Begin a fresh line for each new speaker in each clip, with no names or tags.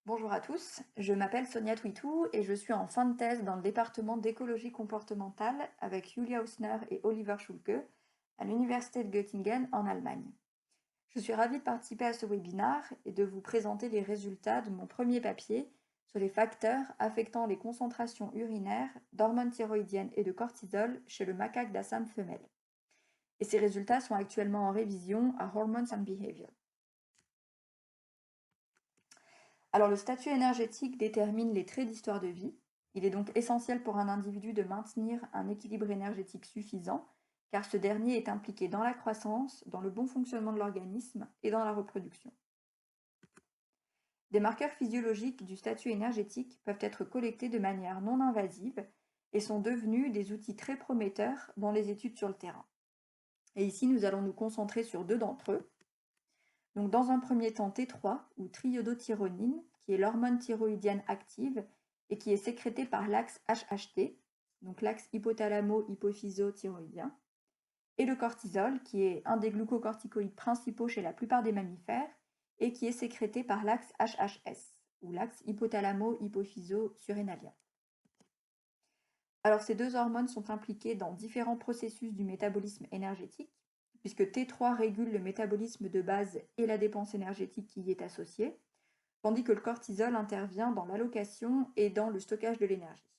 Bonjour à tous, je m'appelle Sonia Twitou et je suis en fin de thèse dans le département d'écologie comportementale avec Julia Hausner et Oliver Schulke à l'Université de Göttingen en Allemagne. Je suis ravie de participer à ce webinaire et de vous présenter les résultats de mon premier papier sur les facteurs affectant les concentrations urinaires d'hormones thyroïdiennes et de cortisol chez le macaque d'Assam femelle. Et ces résultats sont actuellement en révision à Hormones and Behavior. Alors le statut énergétique détermine les traits d'histoire de vie. Il est donc essentiel pour un individu de maintenir un équilibre énergétique suffisant, car ce dernier est impliqué dans la croissance, dans le bon fonctionnement de l'organisme et dans la reproduction. Des marqueurs physiologiques du statut énergétique peuvent être collectés de manière non invasive et sont devenus des outils très prometteurs dans les études sur le terrain. Et ici, nous allons nous concentrer sur deux d'entre eux. Donc, dans un premier temps, T3 ou triiodothyronine, qui est l'hormone thyroïdienne active et qui est sécrétée par l'axe HHT, donc l'axe hypothalamo-hypophyso-thyroïdien, et le cortisol, qui est un des glucocorticoïdes principaux chez la plupart des mammifères et qui est sécrété par l'axe HHS, ou l'axe hypothalamo-hypophyso-surrénalien. Alors, ces deux hormones sont impliquées dans différents processus du métabolisme énergétique, puisque T3 régule le métabolisme de base et la dépense énergétique qui y est associée, tandis que le cortisol intervient dans l'allocation et dans le stockage de l'énergie.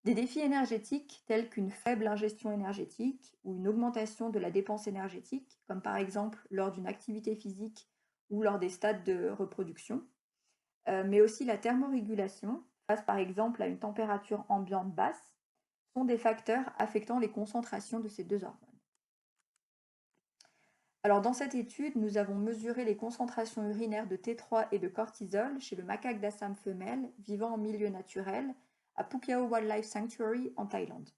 Des défis énergétiques tels qu'une faible ingestion énergétique ou une augmentation de la dépense énergétique, comme par exemple lors d'une activité physique ou lors des stades de reproduction, mais aussi la thermorégulation, face par exemple à une température ambiante basse, sont des facteurs affectant les concentrations de ces deux hormones. Alors dans cette étude, nous avons mesuré les concentrations urinaires de T3 et de cortisol chez le macaque d'Assam femelle vivant en milieu naturel à Phuket Wildlife Sanctuary en Thaïlande.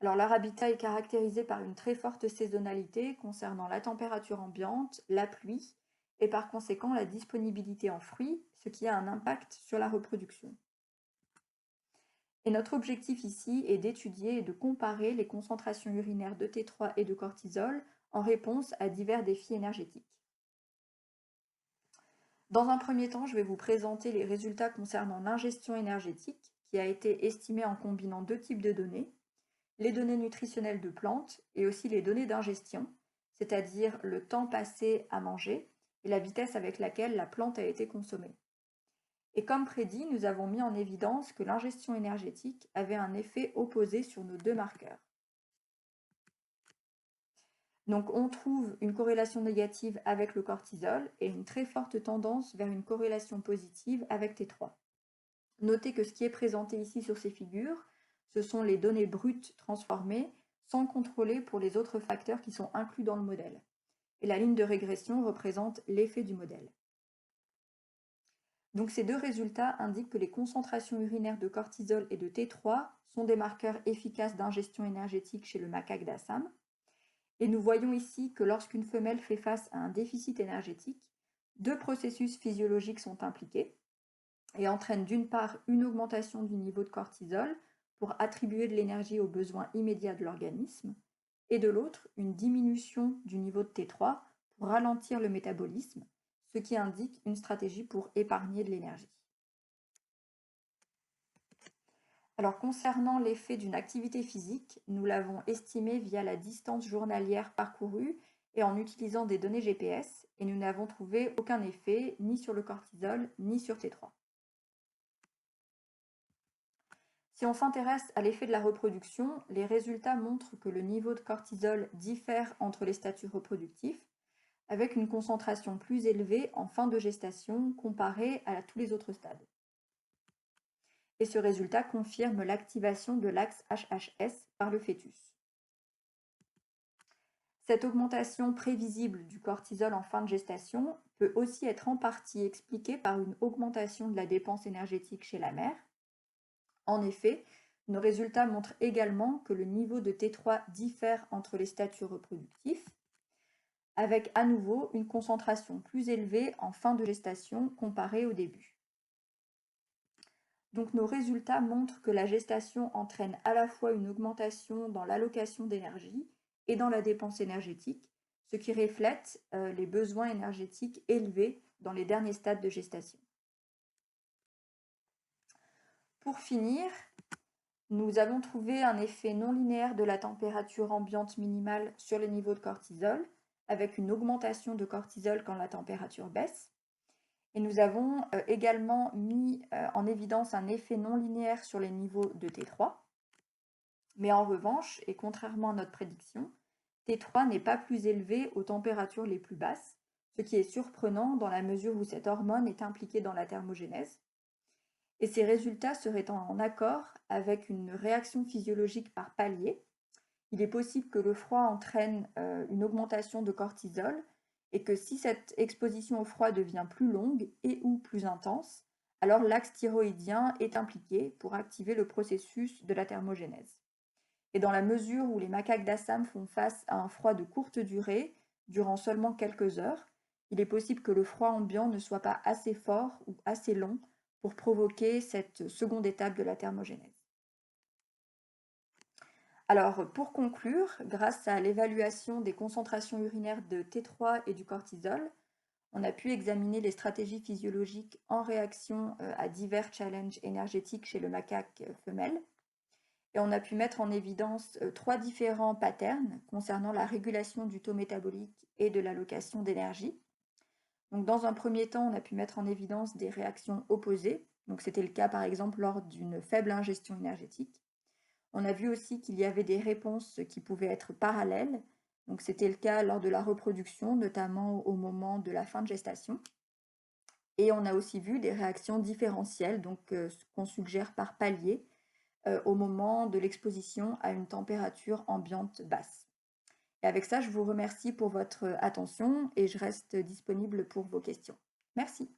Alors leur habitat est caractérisé par une très forte saisonnalité concernant la température ambiante, la pluie et par conséquent la disponibilité en fruits, ce qui a un impact sur la reproduction. Et notre objectif ici est d'étudier et de comparer les concentrations urinaires de T3 et de cortisol en réponse à divers défis énergétiques. Dans un premier temps, je vais vous présenter les résultats concernant l'ingestion énergétique qui a été estimée en combinant deux types de données, les données nutritionnelles de plantes et aussi les données d'ingestion, c'est-à-dire le temps passé à manger et la vitesse avec laquelle la plante a été consommée. Et comme prédit, nous avons mis en évidence que l'ingestion énergétique avait un effet opposé sur nos deux marqueurs. Donc on trouve une corrélation négative avec le cortisol et une très forte tendance vers une corrélation positive avec T3. Notez que ce qui est présenté ici sur ces figures, ce sont les données brutes transformées sans contrôler pour les autres facteurs qui sont inclus dans le modèle. Et la ligne de régression représente l'effet du modèle. Donc ces deux résultats indiquent que les concentrations urinaires de cortisol et de T3 sont des marqueurs efficaces d'ingestion énergétique chez le macaque d'Assam. Et nous voyons ici que lorsqu'une femelle fait face à un déficit énergétique, deux processus physiologiques sont impliqués et entraînent d'une part une augmentation du niveau de cortisol pour attribuer de l'énergie aux besoins immédiats de l'organisme, et de l'autre une diminution du niveau de T3 pour ralentir le métabolisme, ce qui indique une stratégie pour épargner de l'énergie. Alors concernant l'effet d'une activité physique, nous l'avons estimé via la distance journalière parcourue et en utilisant des données GPS, et nous n'avons trouvé aucun effet ni sur le cortisol ni sur T3. Si on s'intéresse à l'effet de la reproduction, les résultats montrent que le niveau de cortisol diffère entre les statuts reproductifs, avec une concentration plus élevée en fin de gestation comparée à tous les autres stades. Et ce résultat confirme l'activation de l'axe HHS par le fœtus. Cette augmentation prévisible du cortisol en fin de gestation peut aussi être en partie expliquée par une augmentation de la dépense énergétique chez la mère. En effet, nos résultats montrent également que le niveau de T3 diffère entre les statuts reproductifs, avec à nouveau une concentration plus élevée en fin de gestation comparée au début. Donc nos résultats montrent que la gestation entraîne à la fois une augmentation dans l'allocation d'énergie et dans la dépense énergétique, ce qui reflète les besoins énergétiques élevés dans les derniers stades de gestation. Pour finir, nous avons trouvé un effet non linéaire de la température ambiante minimale sur les niveaux de cortisol, avec une augmentation de cortisol quand la température baisse. Et nous avons également mis en évidence un effet non linéaire sur les niveaux de T3. Mais en revanche, et contrairement à notre prédiction, T3 n'est pas plus élevé aux températures les plus basses, ce qui est surprenant dans la mesure où cette hormone est impliquée dans la thermogénèse. Et ces résultats seraient en accord avec une réaction physiologique par palier. Il est possible que le froid entraîne une augmentation de cortisol et que si cette exposition au froid devient plus longue et ou plus intense, alors l'axe thyroïdien est impliqué pour activer le processus de la thermogénèse. Et dans la mesure où les macaques d'Assam font face à un froid de courte durée, durant seulement quelques heures, il est possible que le froid ambiant ne soit pas assez fort ou assez long pour provoquer cette seconde étape de la thermogénèse. Alors, pour conclure, grâce à l'évaluation des concentrations urinaires de T3 et du cortisol, on a pu examiner les stratégies physiologiques en réaction à divers challenges énergétiques chez le macaque femelle. Et on a pu mettre en évidence 3 différents patterns concernant la régulation du taux métabolique et de l'allocation d'énergie. Donc, dans un premier temps, on a pu mettre en évidence des réactions opposées. Donc, c'était le cas par exemple lors d'une faible ingestion énergétique. On a vu aussi qu'il y avait des réponses qui pouvaient être parallèles. Donc, c'était le cas lors de la reproduction, notamment au moment de la fin de gestation. Et on a aussi vu des réactions différentielles, donc ce qu'on suggère par palier, au moment de l'exposition à une température ambiante basse. Et avec ça, je vous remercie pour votre attention et je reste disponible pour vos questions. Merci.